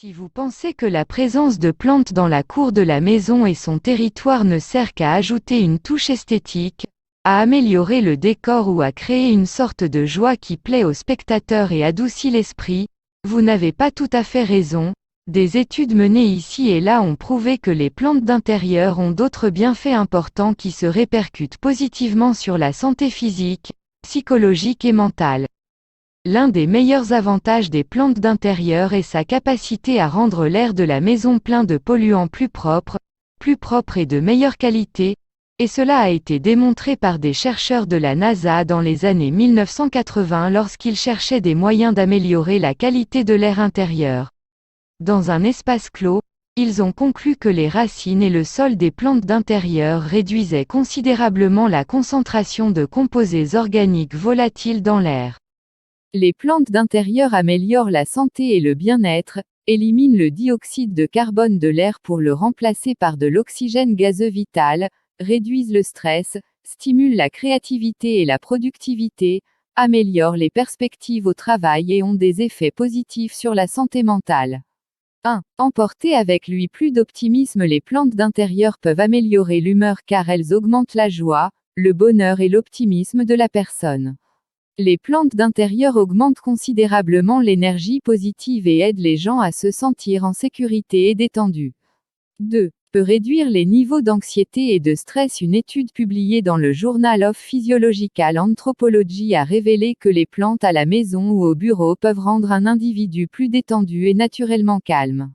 Si vous pensez que la présence de plantes dans la cour de la maison et son territoire ne sert qu'à ajouter une touche esthétique, à améliorer le décor ou à créer une sorte de joie qui plaît aux spectateurs et adoucit l'esprit, vous n'avez pas tout à fait raison. Des études menées ici et là ont prouvé que les plantes d'intérieur ont d'autres bienfaits importants qui se répercutent positivement sur la santé physique, psychologique et mentale. L'un des meilleurs avantages des plantes d'intérieur est sa capacité à rendre l'air de la maison plein de polluants plus propre et de meilleure qualité, et cela a été démontré par des chercheurs de la NASA dans les années 1980 lorsqu'ils cherchaient des moyens d'améliorer la qualité de l'air intérieur. Dans un espace clos, ils ont conclu que les racines et le sol des plantes d'intérieur réduisaient considérablement la concentration de composés organiques volatiles dans l'air. Les plantes d'intérieur améliorent la santé et le bien-être, éliminent le dioxyde de carbone de l'air pour le remplacer par de l'oxygène gazeux vital, réduisent le stress, stimulent la créativité et la productivité, améliorent les perspectives au travail et ont des effets positifs sur la santé mentale. 1. Emporter avec lui plus d'optimisme. Les plantes d'intérieur peuvent améliorer l'humeur car elles augmentent la joie, le bonheur et l'optimisme de la personne. Les plantes d'intérieur augmentent considérablement l'énergie positive et aident les gens à se sentir en sécurité et détendus. 2. Peut réduire les niveaux d'anxiété et de stress. Une étude publiée dans le Journal of Physiological Anthropology a révélé que les plantes à la maison ou au bureau peuvent rendre un individu plus détendu et naturellement calme.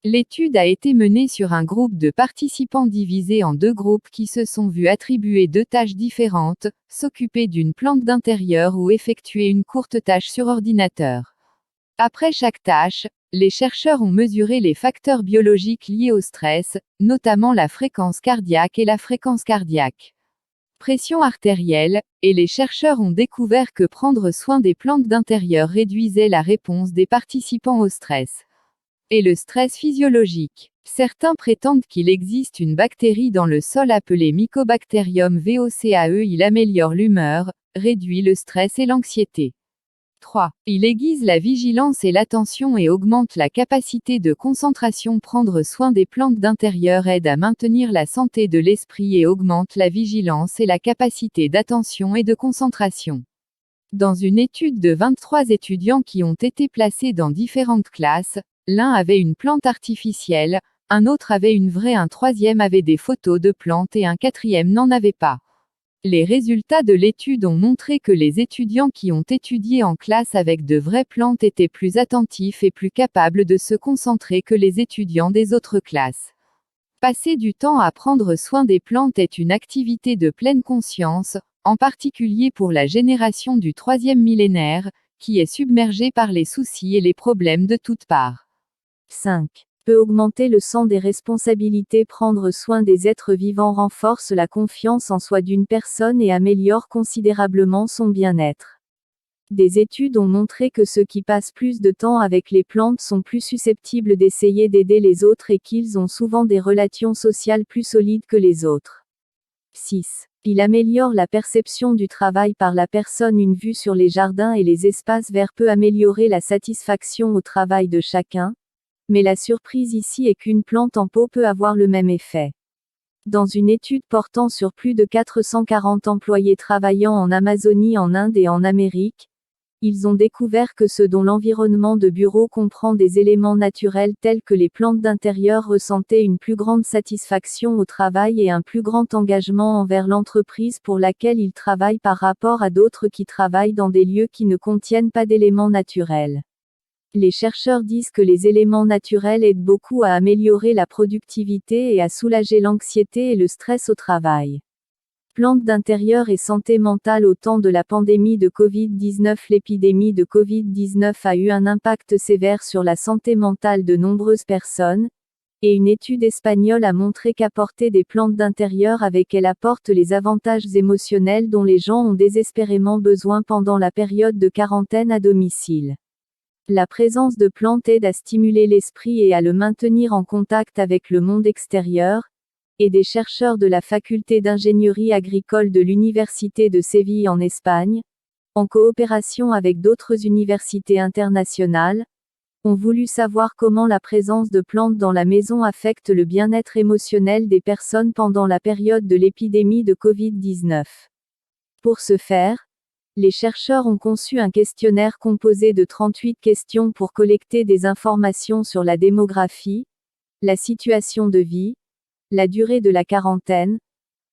L'étude a été menée sur un groupe de participants divisés en 2 groupes qui se sont vus attribuer 2 tâches différentes, s'occuper d'une plante d'intérieur ou effectuer une courte tâche sur ordinateur. Après chaque tâche, les chercheurs ont mesuré les facteurs biologiques liés au stress, notamment la fréquence cardiaque et la fréquence cardiaque. Pression artérielle, et les chercheurs ont découvert que prendre soin des plantes d'intérieur réduisait la réponse des participants au stress. Et le stress physiologique. Certains prétendent qu'il existe une bactérie dans le sol appelée Mycobacterium VOCAE. Il améliore l'humeur, réduit le stress et l'anxiété. 3. Il aiguise la vigilance et l'attention et augmente la capacité de concentration. Prendre soin des plantes d'intérieur aide à maintenir la santé de l'esprit et augmente la vigilance et la capacité d'attention et de concentration. Dans une étude de 23 étudiants qui ont été placés dans différentes classes, l'un avait une plante artificielle, un autre avait une vraie, un troisième avait des photos de plantes et un quatrième n'en avait pas. Les résultats de l'étude ont montré que les étudiants qui ont étudié en classe avec de vraies plantes étaient plus attentifs et plus capables de se concentrer que les étudiants des autres classes. Passer du temps à prendre soin des plantes est une activité de pleine conscience, en particulier pour la génération du 3e millénaire, qui est submergée par les soucis et les problèmes de toutes parts. 5. Peut augmenter le sens des responsabilités. Prendre soin des êtres vivants renforce la confiance en soi d'une personne et améliore considérablement son bien-être. Des études ont montré que ceux qui passent plus de temps avec les plantes sont plus susceptibles d'essayer d'aider les autres et qu'ils ont souvent des relations sociales plus solides que les autres. 6. Il améliore la perception du travail par la personne. Une vue sur les jardins et les espaces verts peut améliorer la satisfaction au travail de chacun. Mais la surprise ici est qu'une plante en pot peut avoir le même effet. Dans une étude portant sur plus de 440 employés travaillant en Amazonie, en Inde et en Amérique, ils ont découvert que ceux dont l'environnement de bureau comprend des éléments naturels tels que les plantes d'intérieur ressentaient une plus grande satisfaction au travail et un plus grand engagement envers l'entreprise pour laquelle ils travaillent par rapport à d'autres qui travaillent dans des lieux qui ne contiennent pas d'éléments naturels. Les chercheurs disent que les éléments naturels aident beaucoup à améliorer la productivité et à soulager l'anxiété et le stress au travail. Plantes d'intérieur et santé mentale. Au temps de la pandémie de Covid-19, l'épidémie de Covid-19 a eu un impact sévère sur la santé mentale de nombreuses personnes, et une étude espagnole a montré qu'apporter des plantes d'intérieur avec elles apporte les avantages émotionnels dont les gens ont désespérément besoin pendant la période de quarantaine à domicile. La présence de plantes aide à stimuler l'esprit et à le maintenir en contact avec le monde extérieur, et des chercheurs de la faculté d'ingénierie agricole de l'Université de Séville en Espagne, en coopération avec d'autres universités internationales, ont voulu savoir comment la présence de plantes dans la maison affecte le bien-être émotionnel des personnes pendant la période de l'épidémie de Covid-19. Pour ce faire, les chercheurs ont conçu un questionnaire composé de 38 questions pour collecter des informations sur la démographie, la situation de vie, la durée de la quarantaine,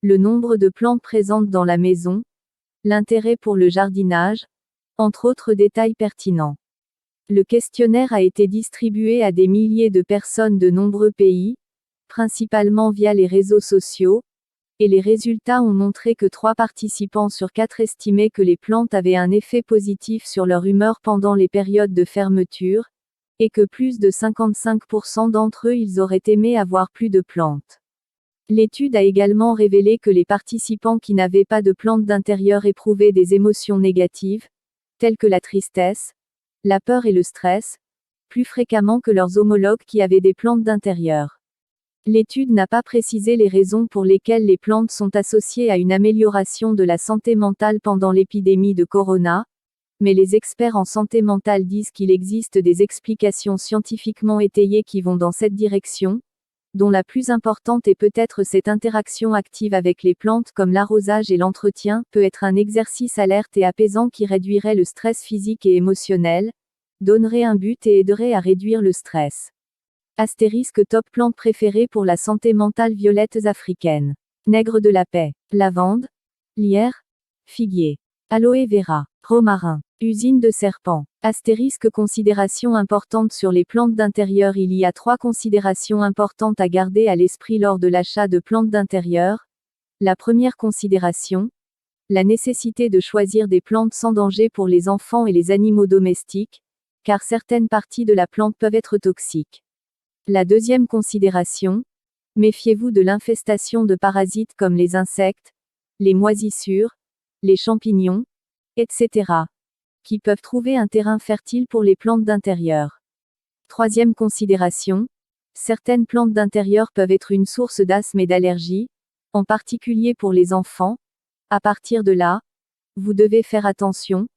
le nombre de plantes présentes dans la maison, l'intérêt pour le jardinage, entre autres détails pertinents. Le questionnaire a été distribué à des milliers de personnes de nombreux pays, principalement via les réseaux sociaux, et les résultats ont montré que 3 participants sur 4 estimaient que les plantes avaient un effet positif sur leur humeur pendant les périodes de fermeture, et que plus de 55% d'entre eux ils auraient aimé avoir plus de plantes. L'étude a également révélé que les participants qui n'avaient pas de plantes d'intérieur éprouvaient des émotions négatives, telles que la tristesse, la peur et le stress, plus fréquemment que leurs homologues qui avaient des plantes d'intérieur. L'étude n'a pas précisé les raisons pour lesquelles les plantes sont associées à une amélioration de la santé mentale pendant l'épidémie de corona, mais les experts en santé mentale disent qu'il existe des explications scientifiquement étayées qui vont dans cette direction, dont la plus importante est peut-être cette interaction active avec les plantes comme l'arrosage et l'entretien, peut être un exercice alerte et apaisant qui réduirait le stress physique et émotionnel, donnerait un but et aiderait à réduire le stress. Astérisque top plantes préférées pour la santé mentale violettes africaines. Nègre de la paix, lavande, lierre, figuier, aloe vera, romarin, usine de serpent. Astérisque considération importante sur les plantes d'intérieur. Il y a 3 considérations importantes à garder à l'esprit lors de l'achat de plantes d'intérieur. La première considération, la nécessité de choisir des plantes sans danger pour les enfants et les animaux domestiques, car certaines parties de la plante peuvent être toxiques. La deuxième considération, méfiez-vous de l'infestation de parasites comme les insectes, les moisissures, les champignons, etc., qui peuvent trouver un terrain fertile pour les plantes d'intérieur. Troisième considération, certaines plantes d'intérieur peuvent être une source d'asthme et d'allergie, en particulier pour les enfants. À partir de là, vous devez faire attention.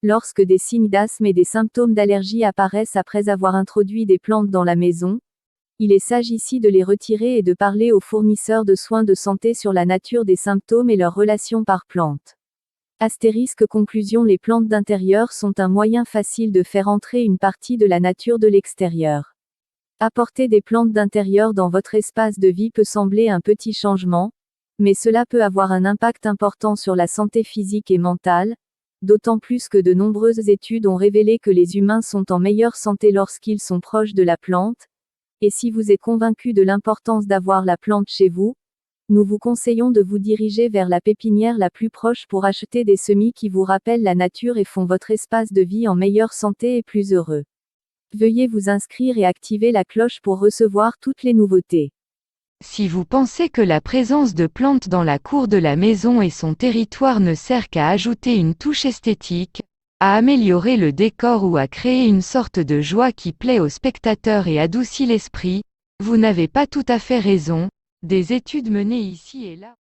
Lorsque des signes d'asthme et des symptômes d'allergie apparaissent après avoir introduit des plantes dans la maison, il est sage ici de les retirer et de parler aux fournisseurs de soins de santé sur la nature des symptômes et leur relation par plante. Astérisque conclusion. Les plantes d'intérieur sont un moyen facile de faire entrer une partie de la nature de l'extérieur. Apporter des plantes d'intérieur dans votre espace de vie peut sembler un petit changement, mais cela peut avoir un impact important sur la santé physique et mentale, d'autant plus que de nombreuses études ont révélé que les humains sont en meilleure santé lorsqu'ils sont proches de la plante. Et si vous êtes convaincu de l'importance d'avoir la plante chez vous, nous vous conseillons de vous diriger vers la pépinière la plus proche pour acheter des semis qui vous rappellent la nature et font votre espace de vie en meilleure santé et plus heureux. Veuillez vous inscrire et activer la cloche pour recevoir toutes les nouveautés. Si vous pensez que la présence de plantes dans la cour de la maison et son territoire ne sert qu'à ajouter une touche esthétique, à améliorer le décor ou à créer une sorte de joie qui plaît aux spectateurs et adoucit l'esprit, vous n'avez pas tout à fait raison. Des études menées ici et là